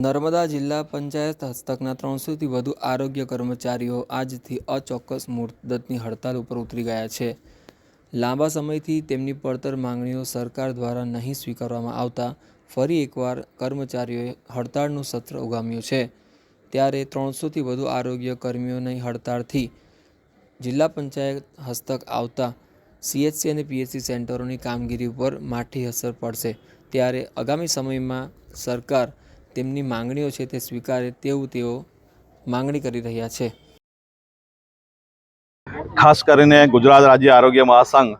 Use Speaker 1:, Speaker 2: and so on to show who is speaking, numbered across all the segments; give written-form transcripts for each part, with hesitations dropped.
Speaker 1: નર્મદા જિલ્લા પંચાયત હસ્તકના 300થી વધુ આરોગ્ય કર્મચારીઓ આજથી અચોક્કસ મુદતની હડતાલ ઉપર ઉતરી ગયા છે। લાંબા સમયથી તેમની પડતર માંગણીઓ સરકાર દ્વારા નહીં સ્વીકારવામાં આવતા ફરી એકવાર કર્મચારીઓએ હડતાળનું સત્ર ઉગામ્યું છે। ત્યારે 300થી વધુ આરોગ્ય કર્મીઓની હડતાળથી જિલ્લા પંચાયત હસ્તક આવતા CHC અને PHC સેન્ટરોની કામગીરી ઉપર માઠી અસર પડશે। ત્યારે આગામી સમયમાં સરકાર તેમની માંગણીઓ છે તે સ્વીકારે તેવું તેઓ માંગણી કરી રહ્યા છે।
Speaker 2: ખાસ કરીને ગુજરાત રાજ્ય આરોગ્ય મહાસંઘ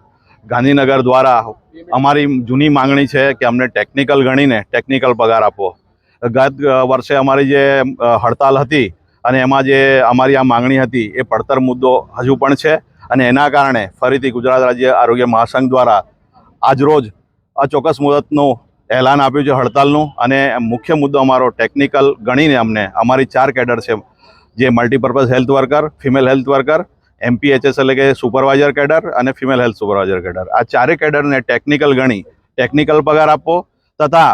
Speaker 2: ગાંધીનગર દ્વારા અમારી જૂની માંગણી છે કે અમને ટેકનિકલ ગણીને ટેકનિકલ પગાર આપવો। ગત વર્ષે અમારી જે હડતાલ હતી અને એમાં જે અમારી આ માંગણી હતી એ પડતર મુદ્દો હજુ પણ છે અને એના કારણે ફરીથી ગુજરાત રાજ્ય આરોગ્ય મહાસંઘ દ્વારા આજરોજ અચોક્કસ મુદતનું એલાન આપ્યું છે હડતાલનું। અને મુખ્ય મુદ્દો અમારો ટેકનિકલ ગણીને અમને અમારી 4 કેડર છે, જે multipurpose health worker, female health worker, MPHS એટલે કે સુપરવાઇઝર કેડર અને ફિમેલ હેલ્થ સુપરવાઇઝર કેડર, આ 4 કેડરને ટેકનિકલ ગણી ટેકનિકલ પગાર આપવો તથા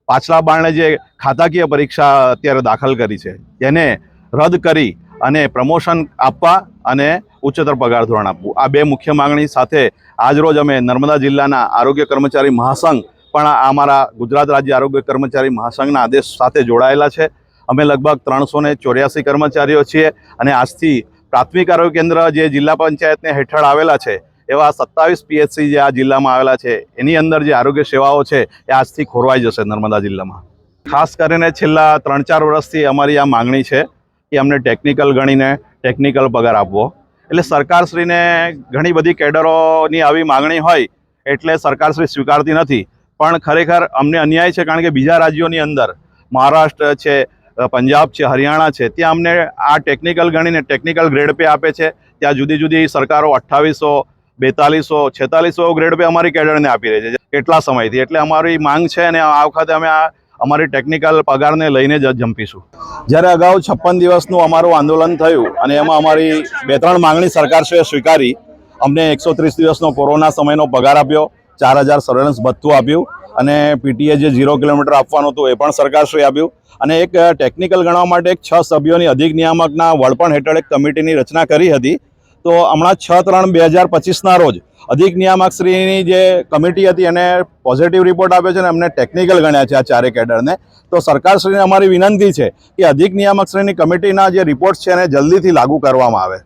Speaker 2: પાછલા બારણે જે ખાતાકીય પરીક્ષા અત્યારે દાખલ કરી છે તેને રદ કરી અને પ્રમોશન આપવા અને ઉચ્ચતર પગાર ધોરણ આપવું। આ 2 મુખ્ય માંગણી સાથે આજરોજ અમે નર્મદા જિલ્લાના આરોગ્ય કર્મચારી મહાસંઘ પણ અમારા ગુજરાત રાજ્ય આરોગ્ય કર્મચારી મહાસંઘના આદેશ સાથે જોડાયેલા છે। અમે લગભગ 384 કર્મચારીઓ છીએ અને આજથી પ્રાથમિક આરોગ્ય કેન્દ્ર જે જિલ્લા પંચાયતને હેઠળ આવેલા છે એવા 27 PHC જે આ જિલ્લામાં આવેલા છે એની અંદર જે આરોગ્ય સેવાઓ છે એ આજથી ખોરવાઈ જશે નર્મદા જિલ્લામાં। ખાસ કરીને છેલ્લા 3-4 વર્ષથી અમારી આ માંગણી છે કે અમને ટેકનિકલ ગણીને ટેકનિકલ પગાર આપવો। એટલે સરકારશ્રીને ઘણી બધી કેડરોની આવી માંગણી હોય એટલે સરકારશ્રી સ્વીકારતી નથી, પણ ખરેખર અમને અન્યાય છે કારણ કે બીજા રાજ્યોની અંદર મહારાષ્ટ્ર છે, પંજાબ છે, હરિયાણા છે, ત્યાં અમને આ ટેકનિકલ ગણીને ટેકનિકલ ગ્રેડ પે આપે છે। ત્યાં જુદી જુદી સરકારો 2800, 4200, 4600 ગ્રેડ પે અમારી કેડરને આપી રહી છે કેટલા સમયથી। એટલે અમારી માંગ છે અને આ વખતે અમે અમારી ટેકનિકલ પગારને લઈને જ જંપીશું। જ્યારે અગાઉ 56 દિવસનું અમારું આંદોલન થયું અને એમાં અમારી 2-3 માંગણી સરકારશ્રીએ સ્વીકારી। અમને 130 દિવસનો કોરોના સમયનો પગાર આપ્યો, 4000 સર્વેલન્સ ભથ્થું આપ્યું અને PTA જે 0 કિલોમીટર આપવાનું હતું એ પણ સરકારશ્રીએ આપ્યું। અને એક ટેકનિકલ ગણવા માટે એક 6 સભ્યોની અધિક નિયામકના વડપણ હેઠળ એક કમિટીની રચના કરી હતી। તો હમણાં 6/3/2025ના રોજ અધિક નિયામકશ્રીની જે કમિટી હતી એને પોઝિટિવ રિપોર્ટ આપ્યો છે અને અમને ટેકનિકલ ગણ્યા છે આ 4 કેડરને। તો સરકારશ્રીને અમારી વિનંતી છે કે અધિક નિયામકશ્રીની કમિટીના જે રિપોર્ટ્સ છે એને જલ્દીથી લાગુ કરવામાં આવે।